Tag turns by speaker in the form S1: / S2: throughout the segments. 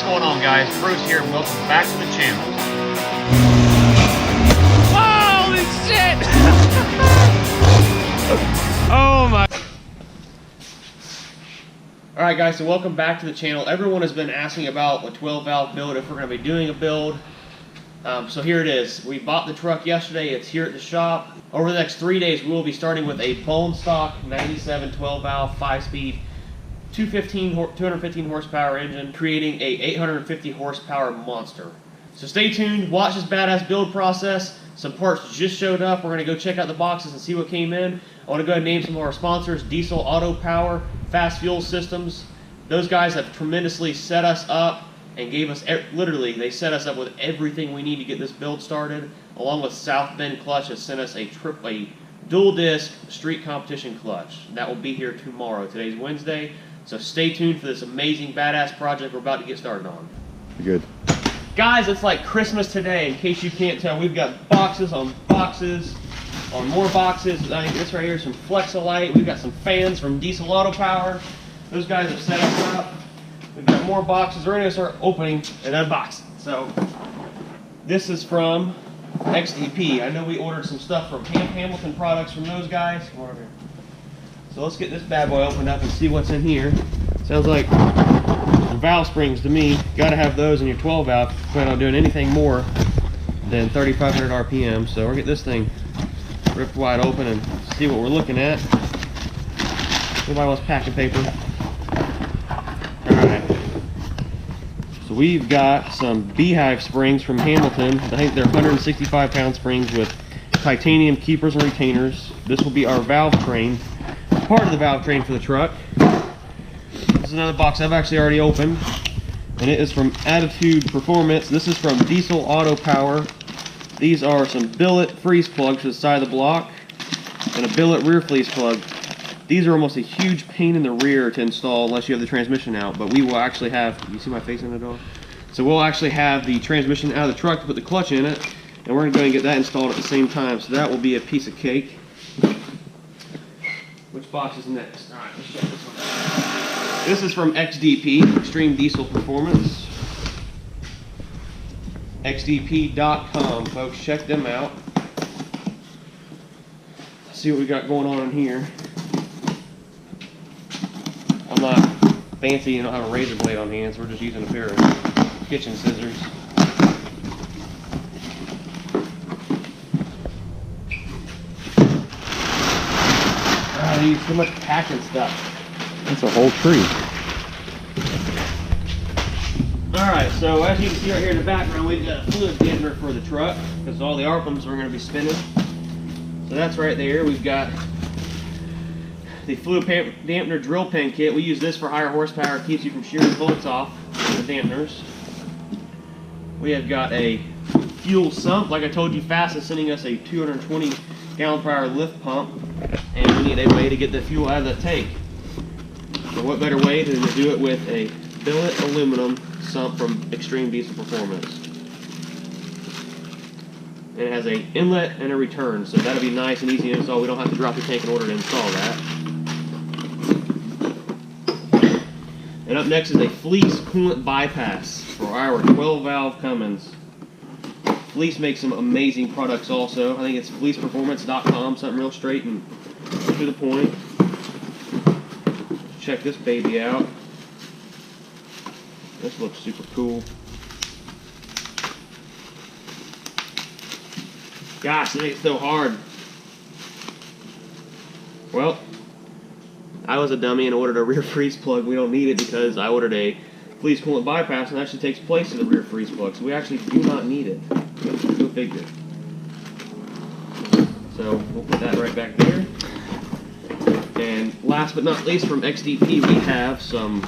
S1: What's going on, guys? Bruce here, and welcome back to the channel.
S2: Holy shit! Oh my.
S1: Alright guys, so welcome back to the channel. Everyone has been asking about a 12 valve build, if we're going to be doing a build. So here it is. We bought the truck yesterday. It's here at the shop. Over the next 3 days, we will be starting with a bone stock 97 12 valve 5-speed 215 horsepower engine, creating a 850 horsepower monster. So stay tuned, watch this badass build process. Some parts just showed up. We're going to go check out the boxes and see what came in. I want to go ahead and name some of our sponsors: Diesel Auto Power, Fast Fuel Systems. Those guys have tremendously set us up and gave us, literally, they set us up with everything we need to get this build started, along with South Bend Clutch has sent us a dual disc street competition clutch. That will be here tomorrow. Today's Wednesday. So stay tuned for this amazing, badass project we're about to get started on.
S3: Good.
S1: Guys, it's like Christmas today. In case you can't tell, we've got boxes on boxes on more boxes. I think this right here is from Flexolite. We've got some fans from Diesel Auto Power. Those guys have set us up. We've got more boxes. We're going to start opening and unboxing. So this is from XDP. I know we ordered some stuff from Hamilton products from those guys. Come over here. So let's get this bad boy opened up and see what's in here. Sounds like valve springs to me. Got to have those in your 12 valve if you plan on doing anything more than 3,500 RPM. So we'll get this thing ripped wide open and see what we're looking at. Nobody wants packing paper. Alright. So we've got some beehive springs from Hamilton. I think they're 165 pound springs with titanium keepers and retainers. This will be our valve train. Part of the valve train for the truck. This is another box I've actually already opened, and it is from Attitude Performance. This is from Diesel Auto Power. These are some billet freeze plugs to the side of the block and a billet rear fleece plug. These are almost a huge pain in the rear to install unless you have the transmission out, but we will actually have, you see my face in the door? So we'll actually have the transmission out of the truck to put the clutch in it, and we're going to go and get that installed at the same time, so that will be a piece of cake. Which box is next? Alright, let's check this one out. This is from XDP, Extreme Diesel Performance. XDP.com, folks. Check them out. Let's see what we got going on in here. I'm not fancy and don't have a razor blade on hand, so we're just using a pair of kitchen scissors. I use so much packing stuff.
S3: That's a whole tree.
S1: Alright, so as you can see right here in the background, we've got a fluid dampener for the truck, because all the ARPMs are going to be spinning. So that's right there. We've got the fluid dampener drill pin kit. We use this for higher horsepower. It keeps you from shearing bolts off the dampeners. We have got a fuel sump. Like I told you, Fast is sending us a 220 gallon per hour lift pump, and we need a way to get the fuel out of the tank. So what better way than to do it with a billet aluminum sump from Extreme Diesel Performance. And it has an inlet and a return, so that'll be nice and easy to install. We don't have to drop the tank in order to install that. And up next is a fleece coolant bypass for our 12 valve Cummins. Fleece makes some amazing products also. I think it's fleeceperformance.com, something real straight and to the point. Check this baby out. This looks super cool. Gosh, it ain't so hard. Well, I was a dummy and ordered a rear freeze plug. We don't need it because I ordered a fleece coolant bypass and it actually takes place of the rear freeze plug. So we actually do not need it. Go figure. So we'll put that right back there. And last but not least, from XDP, we have some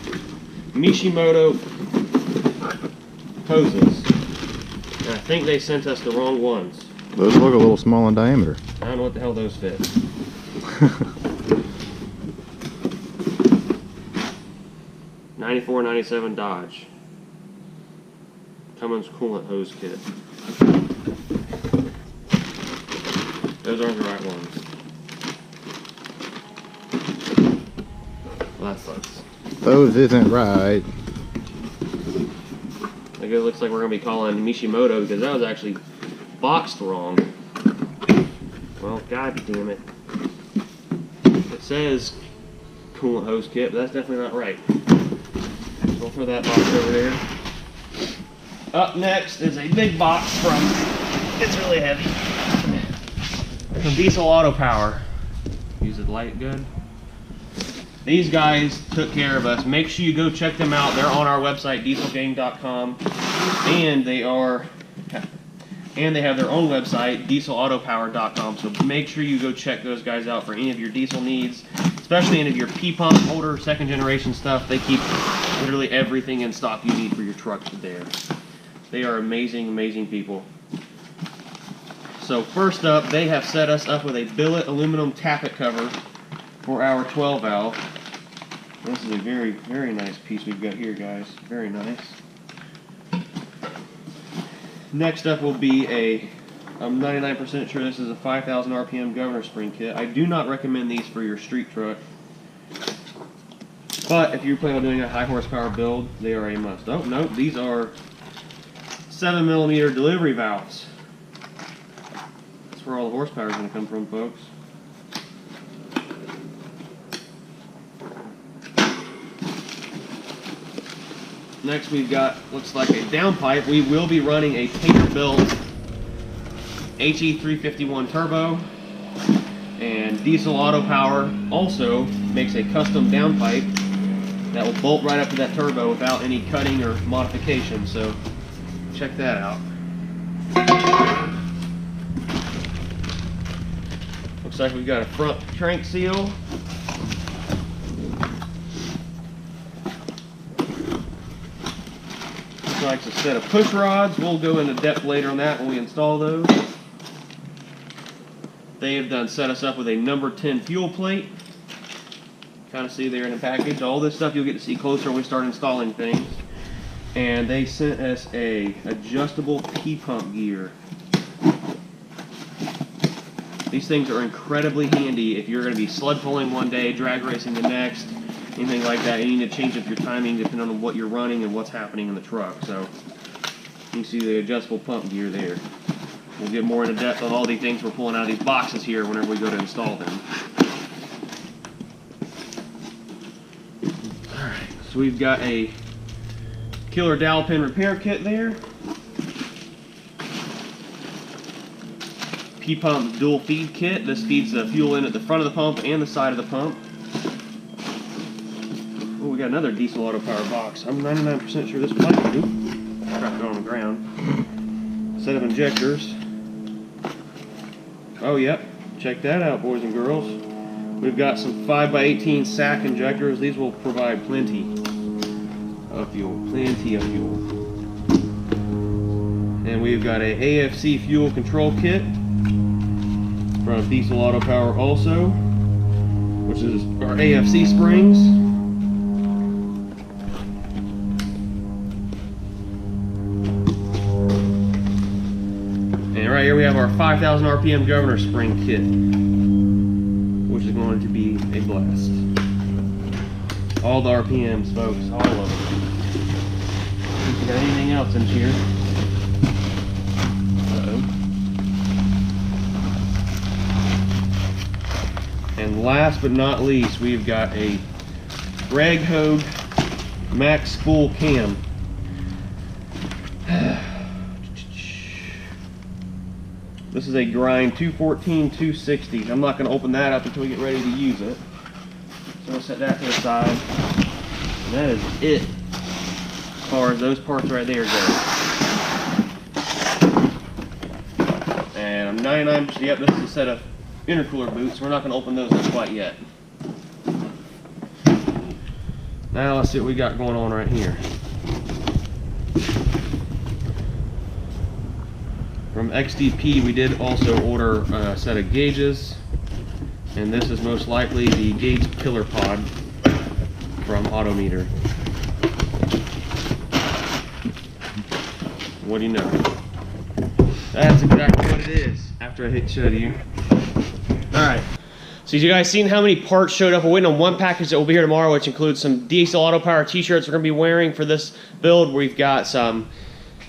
S1: Mishimoto hoses. And I think they sent us the wrong ones.
S3: Those look a little small in diameter.
S1: I don't know what the hell those fit. 94, 97 Dodge. Cummins coolant hose kit. Those aren't the right ones. Well, that sucks.
S3: Those isn't right.
S1: Like it looks like we're gonna be calling Mishimoto because that was actually boxed wrong. Well, god damn it. It says coolant hose kit, but that's definitely not right. We'll throw that box over there. Up next is a big box from, it's really heavy, from Diesel Auto Power. Use the light good. These guys took care of us. Make sure you go check them out. They're on our website, dieselgang.com, and they have their own website, dieselautopower.com. So make sure you go check those guys out for any of your diesel needs, especially any of your P-pump, older, second generation stuff. They keep literally everything in stock you need for your truck there. They are amazing, amazing people. So first up, they have set us up with a billet aluminum tappet cover for our 12 valve. This is a very, very nice piece we've got here, guys. Very nice. Next up will be I'm 99% sure this is a 5,000 RPM governor spring kit. I do not recommend these for your street truck. But if you plan on doing a high horsepower build, they are a must. Oh, no, these are 7mm delivery valves. That's where all the horsepower is going to come from, folks. Next we've got, looks like a downpipe. We will be running a Peterbilt HE351 turbo, and Diesel Auto Power also makes a custom downpipe that will bolt right up to that turbo without any cutting or modification, so check that out. Looks like we've got a front crank seal. Looks like a set of push rods. We'll go into depth later on that when we install those. They have done set us up with a number 10 fuel plate. Kind of see there in the package. All this stuff you'll get to see closer when we start installing things. And they sent us a adjustable P-pump gear. These things are incredibly handy if you're going to be sled pulling one day, drag racing the next, anything like that. You need to change up your timing depending on what you're running and what's happening in the truck. So you can see the adjustable pump gear there. We'll get more into depth on all these things we're pulling out of these boxes here whenever we go to install them. Alright, so we've got a killer dowel pin repair kit there. P-pump dual feed kit. This feeds the fuel in at the front of the pump and the side of the pump. Oh, we got another Diesel Auto Power box. I'm 99% sure this might do. Dropped it on the ground. Set of injectors. Oh, yep. Check that out, boys and girls. We've got some 5x18 sack injectors. These will provide plenty of fuel. Plenty of fuel. And we've got a AFC fuel control kit from Diesel Auto Power also, which is our AFC springs. And right here we have our 5,000 RPM governor spring kit, which is going to be a blast. All the RPMs, folks, all of them. If you got anything else in here. And last but not least, we've got a Greg Hogue Max Spool Cam. This is a Grind 214-260. I'm not going to open that up until we get ready to use it. So we'll set that to the side. And that is it as far as those parts right there go. And I'm 99%, yep, this is a set of intercooler boots. We're not going to open those up quite yet. Now let's see what we got going on right here. From XDP, we did also order a set of gauges, and this is most likely the gauge pillar pod from Autometer. What do you know? That's exactly what it is after I showed you. Alright, so you guys seen how many parts showed up? We're waiting on one package that will be here tomorrow, which includes some Diesel Auto Power t-shirts we're going to be wearing for this build. We've got some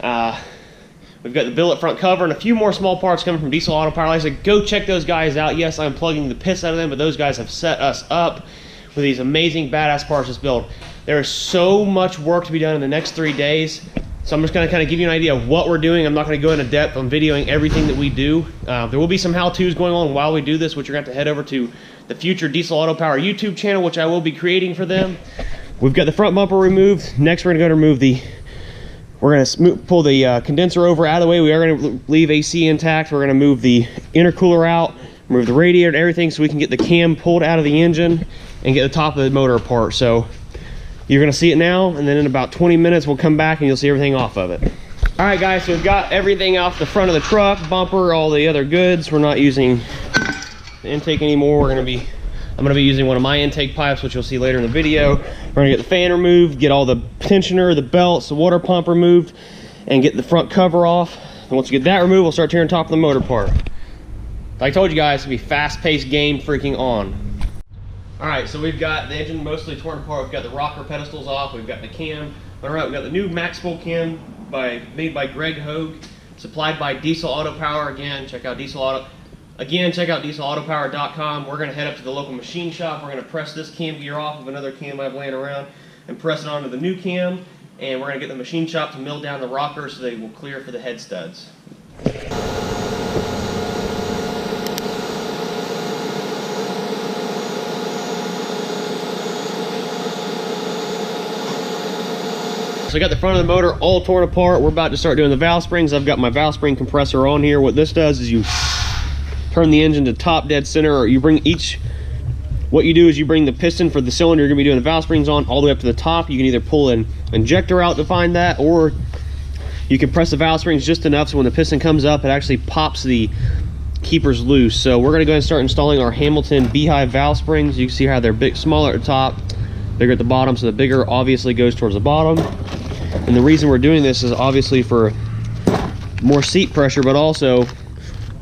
S1: We've got the billet front cover and a few more small parts coming from Diesel Auto Power. Like I said, go check those guys out. Yes, I'm plugging the piss out of them, but those guys have set us up with these amazing badass parts this build. There is so much work to be done in the next 3 days. So I'm just going to kind of give you an idea of what we're doing. I'm not going to go into depth on videoing everything that we do. There will be some how-tos going on while we do this, which you're going to have to head over to the future Diesel Auto Power YouTube channel, which I will be creating for them. We've got the front bumper removed. Next, we're going to go to remove the... We're going to pull the condenser over out of the way. We are going to leave AC intact. We're going to move the intercooler out, remove the radiator and everything so we can get the cam pulled out of the engine and get the top of the motor apart. So you're going to see it now, and then in about 20 minutes we'll come back and you'll see everything off of it. All right, guys, so we've got everything off the front of the truck, bumper, all the other goods. We're not using the intake anymore. I'm going to be using one of my intake pipes, which you'll see later in the video. We're going to get the fan removed, get all the tensioner, the belts, the water pump removed, and get the front cover off. And once we get that removed, we'll start tearing top of the motor apart. Like I told you guys, it's going to be fast-paced game freaking on. All right, so we've got the engine mostly torn apart. We've got the rocker pedestals off. We've got the cam. All right, we've got the new Maxpol cam made by Greg Hogue, supplied by Diesel Auto Power. Again, check out dieselautopower.com. We're going to head up to the local machine shop. We're going to press this cam gear off of another cam I have laying around and press it onto the new cam. And we're going to get the machine shop to mill down the rockers so they will clear for the head studs. So I got the front of the motor all torn apart. We're about to start doing the valve springs. I've got my valve spring compressor on here. What this does is you turn the engine to top dead center, or you bring what you do is you bring the piston for the cylinder you're gonna be doing the valve springs on all the way up to the top. You can either pull an injector out to find that, or you can press the valve springs just enough so when the piston comes up, it actually pops the keepers loose. So we're gonna go ahead and start installing our Hamilton Beehive valve springs. You can see how they're smaller at the top, bigger at the bottom, so the bigger obviously goes towards the bottom. And the reason we're doing this is obviously for more seat pressure, but also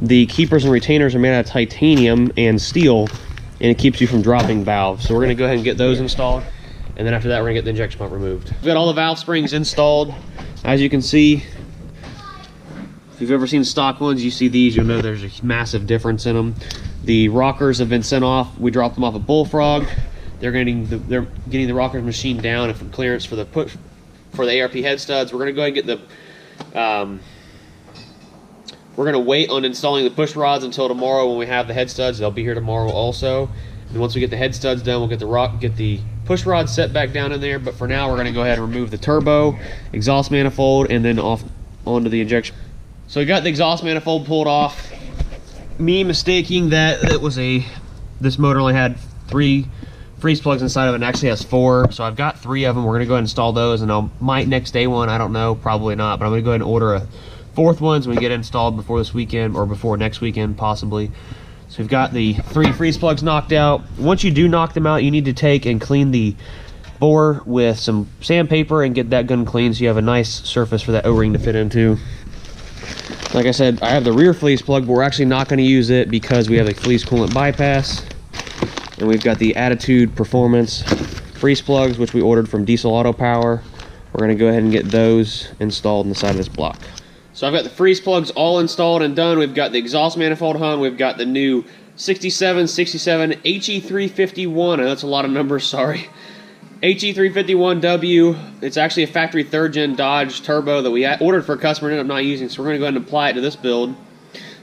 S1: the keepers and retainers are made out of titanium and steel, and it keeps you from dropping valves. So we're going to go ahead and get those installed, and then after that we're going to get the injection pump removed. We've got all the valve springs installed. As you can see, if you've ever seen stock ones, you see these, you'll know there's a massive difference in them. The rockers have been sent off. We dropped them off at Bullfrog. They're getting the rockers machined down and for clearance for the ARP head studs. We're going to go ahead and get the we're going to wait on installing the push rods until tomorrow when we have the head studs. They'll be here tomorrow also. And once we get the head studs done, we'll get the push rods set back down in there. But for now, we're going to go ahead and remove the turbo, exhaust manifold, and then onto the injection. So we got the exhaust manifold pulled off. Me mistaking that this motor only had 3 freeze plugs inside of it, and actually has 4. So I've got 3 of them. We're going to go ahead and install those, and I might next day one. I don't know, probably not. But I'm going to go ahead and order a 4th one so we get it installed before this weekend, or before next weekend possibly. So we've got the 3 freeze plugs knocked out. Once you do knock them out, you need to take and clean the bore with some sandpaper and get that gun clean so you have a nice surface for that O-ring to fit into. Like I said, I have the rear fleece plug, but we're actually not going to use it because we have a fleece coolant bypass. And we've got the Attitude Performance freeze plugs, which we ordered from Diesel Auto Power. We're going to go ahead and get those installed on the side of this block. So I've got the freeze plugs all installed and done. We've got the exhaust manifold hung. We've got the new 6767 HE351. I know that's a lot of numbers, sorry. HE351W. It's actually a factory 3rd gen Dodge turbo that we ordered for a customer and ended up not using. So we're going to go ahead and apply it to this build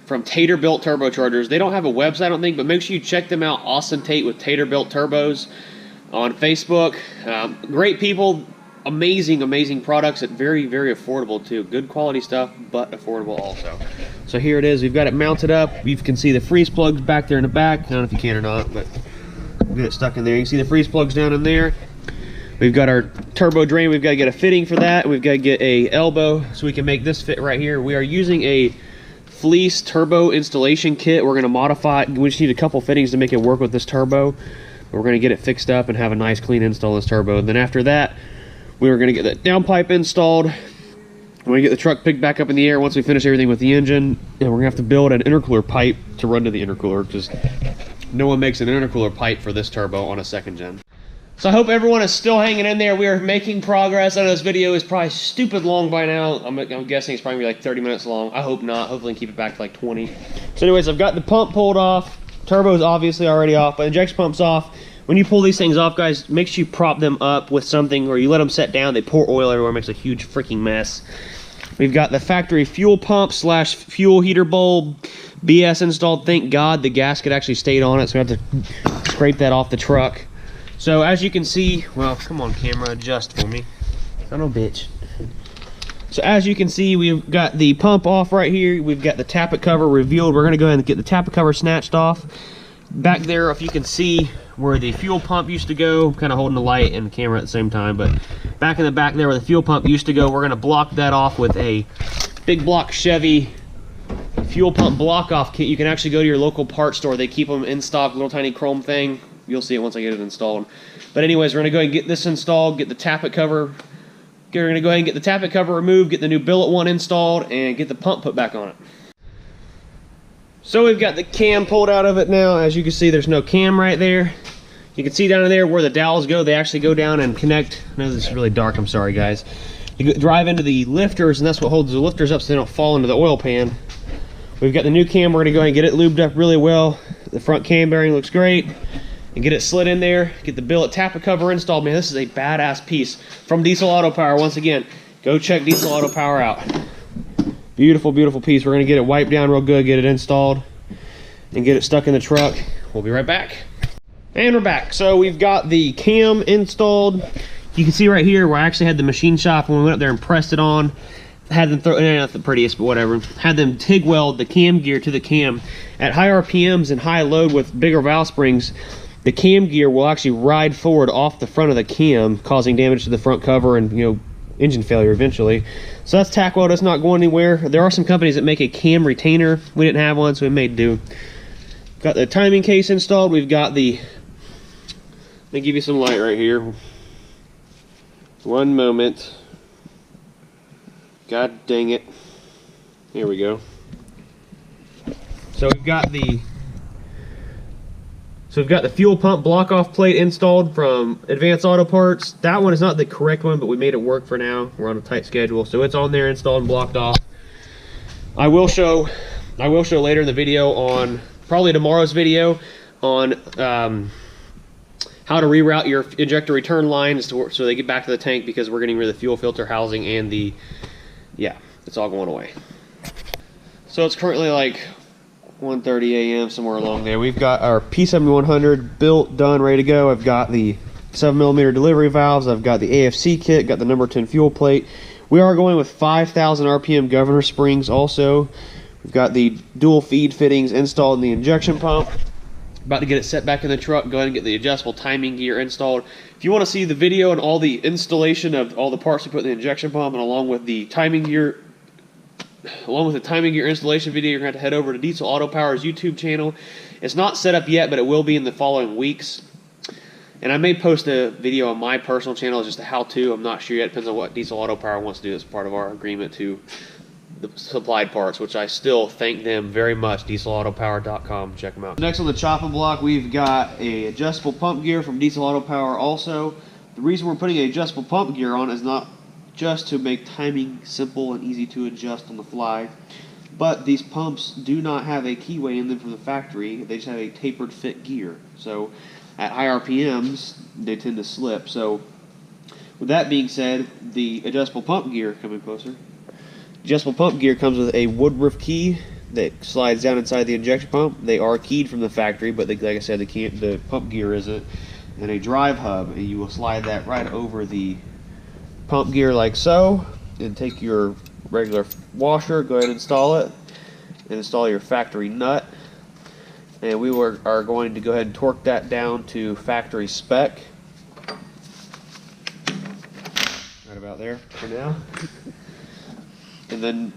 S1: from Tater-Built Turbochargers. They don't have a website, I don't think, but make sure you check them out. Austin Tate with Tater-Built Turbos on Facebook. Great people. Amazing products at very affordable too. Good quality stuff, but affordable also. So here it is. We've got it mounted up. You can see the freeze plugs back there in the back. I don't know if you can or not, but we'll get it stuck in there. You can see the freeze plugs down in there. We've got our turbo drain. We've got to get a fitting for that. We've got to get a elbow so we can make this fit right here. We are using a fleece turbo installation kit. We're going to modify it. We just need a couple fittings to make it work with this turbo. We're going to get it fixed up and have a nice clean install of this turbo. And then after that, we were going to get that downpipe installed. We're going to get the truck picked back up in the air once we finish everything with the engine. And we're going to have to build an intercooler pipe to run to the intercooler, because no one makes an intercooler pipe for this turbo on a 2nd gen. So I hope everyone is still hanging in there. We are making progress. I know this video is probably stupid long by now. I'm guessing it's probably like 30 minutes long. I hope not. Hopefully keep it back to like 20. So anyways, I've got the pump pulled off. Turbo's obviously already off, but injection pump's off. When you pull these things off, guys, make sure you prop them up with something, or you let them set down. They pour oil everywhere, makes a huge freaking mess. We've got the factory fuel pump / fuel heater bulb BS installed. Thank God the gasket actually stayed on it, so we have to scrape that off the truck. So as you can see, well, come on camera, adjust for me. Son of a bitch. So as you can see, we've got the pump off right here. We've got the tappet cover revealed. We're gonna go ahead and get the tappet cover snatched off. Back there, if you can see where the fuel pump used to go, kind of holding the light and the camera at the same time, but back in the back there where the fuel pump used to go, we're gonna block that off with a big block Chevy fuel pump block off kit. You can actually go to your local parts store. They keep them in stock, little tiny chrome thing. You'll see it once I get it installed. But anyways, we're gonna go ahead and get this installed, get the tappet cover. We're gonna go ahead and get the tappet cover removed, get the new billet one installed, and get the pump put back on it. So we've got the cam pulled out of it now. As you can see, there's no cam right there. You can see down in there where the dowels go. They actually go down and connect. I know this is really dark, I'm sorry guys. You drive into the lifters, and that's what holds the lifters up so they don't fall into the oil pan. We've got the new cam. We're gonna go ahead and get it lubed up really well. The front cam bearing looks great. And get it slid in there, get the billet tappet cover installed. Man, this is a badass piece from Diesel Auto Power. Once again, go check Diesel Auto Power out. Beautiful, beautiful piece. We're gonna get it wiped down real good, get it installed, and get it stuck in the truck. We'll be right back. And we're back. So we've got the cam installed. You can see right here where I actually had the machine shop when we went up there and pressed it on. Had them throw, not the prettiest, but whatever. Had them TIG weld the cam gear to the cam. At high RPMs and high load with bigger valve springs, the cam gear will actually ride forward off the front of the cam, causing damage to the front cover and, you know, engine failure eventually. So that's tack weld. It's not going anywhere. There are some companies that make a cam retainer. We didn't have one, so we made do. Got the timing case installed. We've got the, let me give you some light right here. One moment. God dang it. Here we go. So we've got the fuel pump block off plate installed from Advanced Auto Parts. That one is not the correct one, but we made it work for now. We're on a tight schedule, so it's on there installed and blocked off. I will show later in the video, on probably tomorrow's video, on how to reroute your injector return lines so they get back to the tank, because we're getting rid of the fuel filter housing and the, yeah, it's all going away. So it's currently like 1:30 a.m. somewhere along there. We've got our P7100 built, done, ready to go. I've got the 7mm delivery valves. I've got the AFC kit, got the number 10 fuel plate. We are going with 5,000 RPM governor springs also. We've got the dual feed fittings installed in the injection pump. About to get it set back in the truck. Go ahead and get the adjustable timing gear installed. If you want to see the video and all the installation of all the parts we put in the injection pump, and along with the timing gear installation video, you're going to have to head over to Diesel Auto Power's YouTube channel. It's not set up yet, but it will be in the following weeks. And I may post a video on my personal channel, just a how-to. I'm not sure yet. Depends on what Diesel Auto Power wants to do as part of our agreement to the supplied parts, which I still thank them very much. DieselAutoPower.com. Check them out. Next on the chopping block, we've got a adjustable pump gear from Diesel Auto Power also. The reason we're putting an adjustable pump gear on is not just to make timing simple and easy to adjust on the fly, but these pumps do not have a keyway in them from the factory. They just have a tapered fit gear. So at high RPMs, they tend to slip. So with that being said, the adjustable pump gear, coming closer, adjustable pump gear comes with a Woodruff key that slides down inside the injection pump. They are keyed from the factory, but like I said, the pump gear isn't. And a drive hub, and you will slide that right over the pump gear like so, and take your regular washer, go ahead and install it, and install your factory nut. And we are going to go ahead and torque that down to factory spec. Right about there for now. And then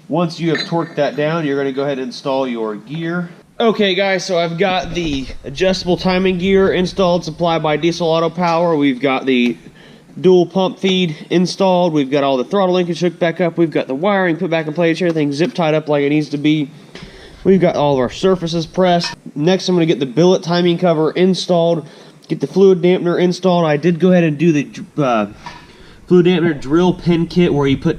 S1: once you have torqued that down, you're going to go ahead and install your gear. Okay guys, so I've got the adjustable timing gear installed, supplied by Diesel Auto Power. We've got the dual pump feed installed. We've got all the throttle linkage hooked back up. We've got the wiring put back in place. Everything zip tied up like it needs to be. We've got all of our surfaces pressed. Next, I'm going to get the billet timing cover installed get the fluid dampener installed. I did go ahead and do the fluid dampener drill pin kit where you put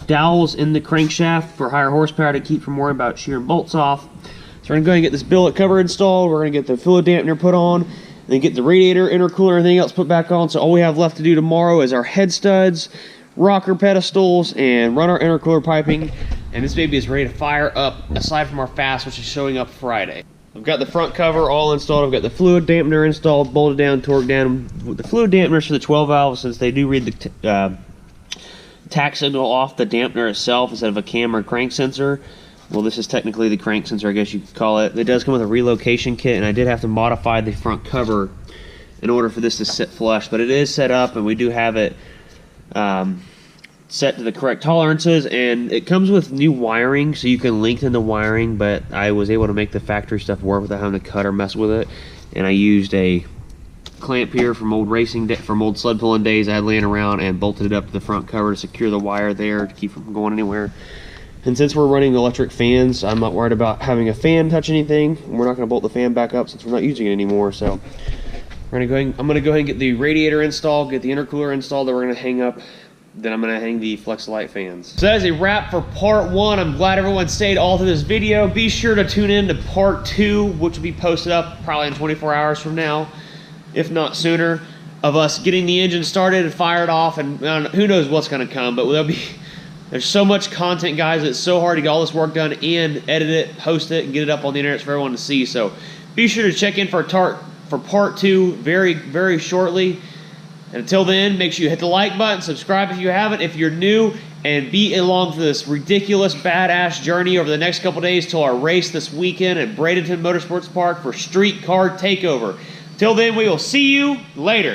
S1: dowels in the crankshaft for higher horsepower to keep from worrying about shearing bolts off. So we're going to go ahead and get this billet cover installed. We're going to get the fluid dampener put on, and then get the radiator, intercooler, and everything else put back on. So all we have left to do tomorrow is our head studs, rocker pedestals, and run our intercooler piping. And this baby is ready to fire up, aside from our fast, which is showing up Friday. I've got the front cover all installed. I've got the fluid dampener installed, bolted down, torqued down. With the fluid dampeners for the 12 valve, since they do read the tack signal off the dampener itself instead of a cam or crank sensor. Well, this is technically the crank sensor, I guess you could call it. It does come with a relocation kit, and I did have to modify the front cover in order for this to sit flush. But it is set up, and we do have it set to the correct tolerances, and it comes with new wiring, so you can lengthen the wiring, but I was able to make the factory stuff work without having to cut or mess with it. And I used a clamp here from old sled pulling days I had laying around, and bolted it up to the front cover to secure the wire there to keep it from going anywhere. And since we're running electric fans, I'm not worried about having a fan touch anything. We're not going to bolt the fan back up since we're not using it anymore. So I'm going to go ahead and get the radiator installed, get the intercooler installed that we're going to hang up. Then I'm going to hang the Flex Light fans. So that is a wrap for part 1. I'm glad everyone stayed all through this video. Be sure to tune in to part 2, which will be posted up probably in 24 hours from now, if not sooner, of us getting the engine started and fired off. And who knows what's going to come, but there's so much content, guys. It's so hard to get all this work done and edit it, post it, and get it up on the internet for everyone to see. So be sure to check in for part 2 very, very shortly. And until then, make sure you hit the like button, subscribe if you haven't, if you're new, and be along for this ridiculous, badass journey over the next couple days till our race this weekend at Bradenton Motorsports Park for Street Car Takeover. Till then, we will see you later.